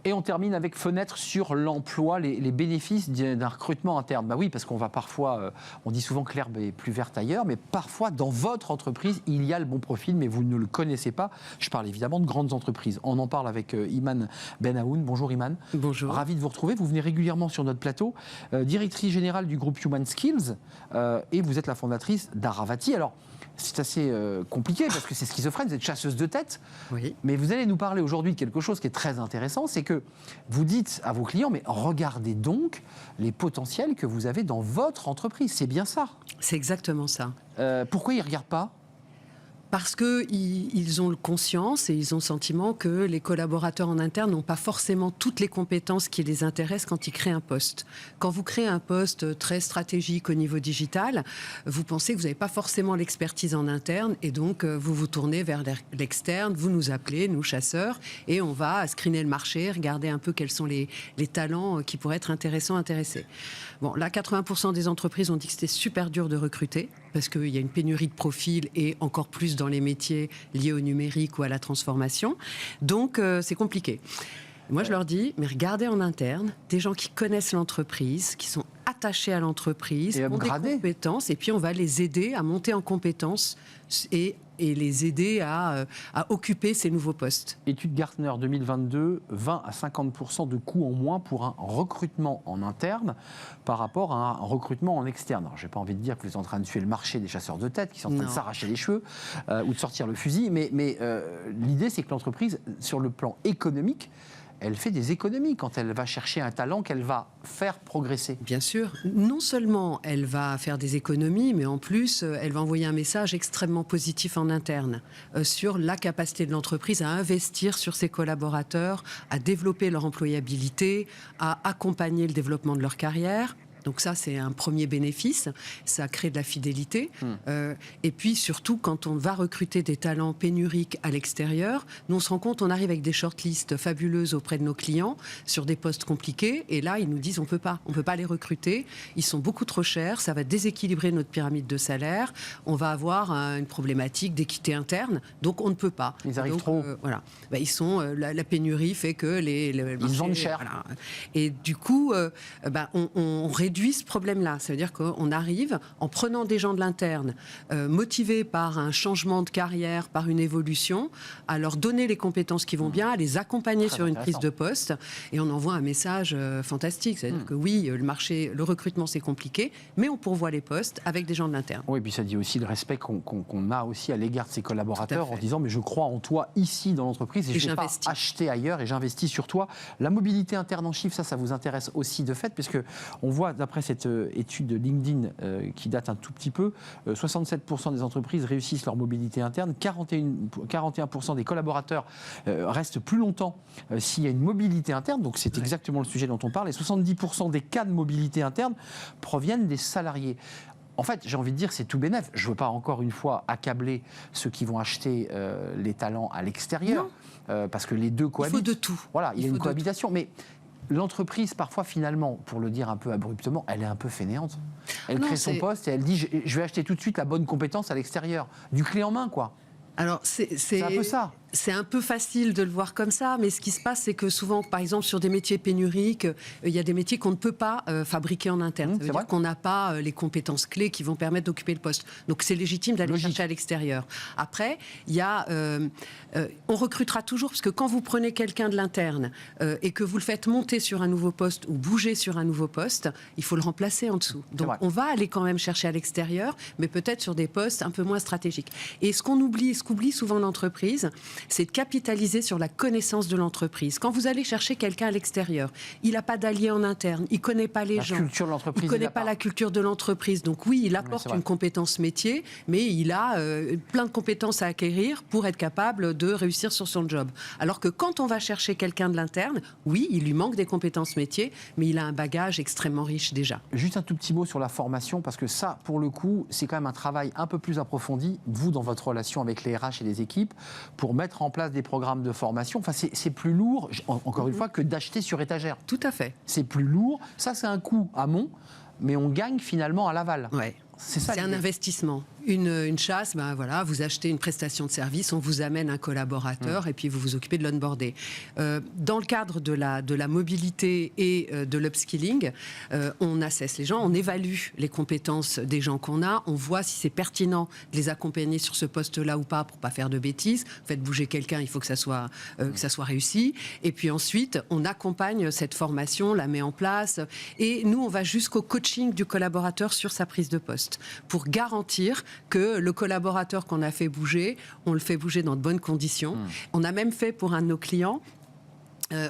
Et on termine avec Fenêtre sur l'emploi, les bénéfices d'un recrutement interne. Oui, parce qu'on va parfois, on dit souvent que l'herbe est plus verte ailleurs, mais parfois dans votre entreprise, il y a le bon profil, mais vous ne le connaissez pas. Je parle évidemment de grandes entreprises. On en parle avec Iman Benahoun. Bonjour Iman. Bonjour. Ravi de vous retrouver. Vous venez régulièrement sur notre plateau, directrice générale du groupe Human Skills, et vous êtes la fondatrice d'Aravati. Alors, c'est assez compliqué parce que c'est schizophrène, vous êtes chasseuse de tête. Oui. Mais vous allez nous parler aujourd'hui de quelque chose qui est très intéressant, c'est que vous dites à vos clients, mais regardez donc les potentiels que vous avez dans votre entreprise. C'est bien ça. C'est exactement ça. Pourquoi ils ne regardent pas ? Parce qu'ils ont conscience et ils ont le sentiment que les collaborateurs en interne n'ont pas forcément toutes les compétences qui les intéressent quand ils créent un poste. Quand vous créez un poste très stratégique au niveau digital, vous pensez que vous n'avez pas forcément l'expertise en interne et donc vous vous tournez vers l'externe, vous nous appelez, nous chasseurs, et on va screener le marché, regarder un peu quels sont les talents qui pourraient être intéressés. Bon, là, 80% des entreprises ont dit que c'était super dur de recruter parce qu'il y a une pénurie de profils et encore plus dans les métiers liés au numérique ou à la transformation. Donc, c'est compliqué. Moi, je leur dis, mais regardez en interne, des gens qui connaissent l'entreprise, qui sont attachés à l'entreprise, ont des compétences, et puis on va les aider à monter en compétences et les aider à occuper ces nouveaux postes. Étude Gartner 2022, 20 à 50% de coûts en moins pour un recrutement en interne par rapport à un recrutement en externe. Alors, je n'ai pas envie de dire que vous êtes en train de tuer le marché des chasseurs de tête qui sont en train de s'arracher les cheveux ou de sortir le fusil, mais l'idée, c'est que l'entreprise, sur le plan économique, elle fait des économies quand elle va chercher un talent qu'elle va faire progresser. Bien sûr. Non seulement elle va faire des économies, mais en plus, elle va envoyer un message extrêmement positif en interne sur la capacité de l'entreprise à investir sur ses collaborateurs, à développer leur employabilité, à accompagner le développement de leur carrière. Donc ça, c'est un premier bénéfice. Ça crée de la fidélité. Et puis surtout, quand on va recruter des talents pénuriques à l'extérieur, nous on se rend compte, on arrive avec des shortlists fabuleuses auprès de nos clients sur des postes compliqués. Et là, ils nous disent on peut pas les recruter. Ils sont beaucoup trop chers. Ça va déséquilibrer notre pyramide de salaire. On va avoir une problématique d'équité interne. Donc on ne peut pas. Ils arrivent trop. Voilà. Ils sont la pénurie fait que ils vendent cher. Voilà. Et du coup, on réduit ce problème-là. Ça veut dire qu'on arrive en prenant des gens de l'interne, motivés par un changement de carrière, par une évolution, à leur donner les compétences qui vont bien, à les accompagner sur une prise de poste, et on envoie un message fantastique. C'est-à-dire que oui, le recrutement c'est compliqué, mais on pourvoit les postes avec des gens de l'interne. Oui, et puis ça dit aussi le respect qu'on a aussi à l'égard de ses collaborateurs en disant mais je crois en toi ici dans l'entreprise et je ne vais pas acheter ailleurs et j'investis sur toi. La mobilité interne en chiffres, ça vous intéresse aussi de fait, puisque on voit d'après cette étude de LinkedIn qui date un tout petit peu, 67% des entreprises réussissent leur mobilité interne, 41% des collaborateurs restent plus longtemps s'il y a une mobilité interne, donc c'est exactement le sujet dont on parle, et 70% des cas de mobilité interne proviennent des salariés. En fait, j'ai envie de dire, c'est tout bénef. Je ne veux pas encore une fois accabler ceux qui vont acheter les talents à l'extérieur, parce que les deux cohabitent. Il faut de tout. Voilà, il y a une cohabitation, mais l'entreprise, parfois, finalement, pour le dire un peu abruptement, elle est un peu fainéante. Elle crée son poste et elle dit je vais acheter tout de suite la bonne compétence à l'extérieur. Du clé en main, quoi. Alors, c'est un peu ça. C'est un peu facile de le voir comme ça, mais ce qui se passe, c'est que souvent, par exemple, sur des métiers pénuriques, il y a des métiers qu'on ne peut pas fabriquer en interne. Ça veut dire qu'on n'a pas les compétences clés qui vont permettre d'occuper le poste. Donc, c'est légitime d'aller chercher à l'extérieur. Après, il y a, on recrutera toujours, parce que quand vous prenez quelqu'un de l'interne et que vous le faites monter sur un nouveau poste ou bouger sur un nouveau poste, il faut le remplacer en dessous. Donc, on va aller quand même chercher à l'extérieur, mais peut-être sur des postes un peu moins stratégiques. Et ce qu'on oublie, ce qu'oublie souvent l'entreprise, c'est de capitaliser sur la connaissance de l'entreprise. Quand vous allez chercher quelqu'un à l'extérieur, il n'a pas d'alliés en interne, il ne connaît pas les gens, il ne connaît pas la culture de l'entreprise. Donc oui, il apporte une compétence métier, mais il a plein de compétences à acquérir pour être capable de réussir sur son job. Alors que quand on va chercher quelqu'un de l'interne, oui, il lui manque des compétences métiers, mais il a un bagage extrêmement riche déjà. Juste un tout petit mot sur la formation, parce que ça, pour le coup, c'est quand même un travail un peu plus approfondi, vous, dans votre relation avec les RH et les équipes, pour mettre en place des programmes de formation. Enfin, c'est plus lourd, encore une fois, que d'acheter sur étagère. Tout à fait. C'est plus lourd. Ça, c'est un coût amont, mais on gagne finalement à l'aval. Ouais. C'est un investissement. Une chasse, voilà, vous achetez une prestation de service, on vous amène un collaborateur et puis vous vous occupez de l'onboarder. Dans le cadre de la mobilité et de l'upskilling, on assesse les gens, on évalue les compétences des gens qu'on a, on voit si c'est pertinent de les accompagner sur ce poste-là ou pas pour pas faire de bêtises. Faites bouger quelqu'un, il faut que ça soit réussi. Et puis ensuite, on accompagne cette formation, la met en place et nous, on va jusqu'au coaching du collaborateur sur sa prise de poste pour garantir que le collaborateur qu'on a fait bouger, on le fait bouger dans de bonnes conditions. On a même fait pour un de nos clients,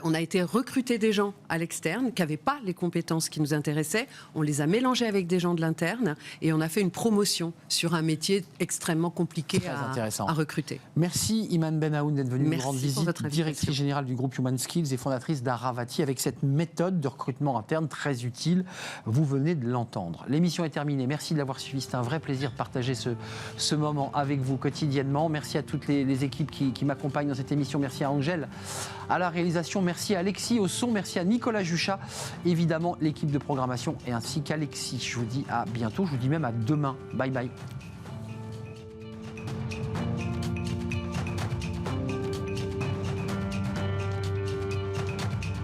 on a été recruter des gens à l'externe qui n'avaient pas les compétences qui nous intéressaient. On les a mélangés avec des gens de l'interne et on a fait une promotion sur un métier extrêmement compliqué à recruter. Merci Iman Benaoun d'être venue nous rendre visite, directrice générale du groupe Human Skills et fondatrice d'Aravati, avec cette méthode de recrutement interne très utile. Vous venez de l'entendre. L'émission est terminée. Merci de l'avoir suivi. C'est un vrai plaisir de partager ce moment avec vous quotidiennement. Merci à toutes les équipes qui m'accompagnent dans cette émission. Merci à Angèle à la réalisation. Merci à Alexis au son, merci à Nicolas Juchat, évidemment l'équipe de programmation et ainsi qu'Alexis. Je vous dis à bientôt, je vous dis même à demain. Bye bye.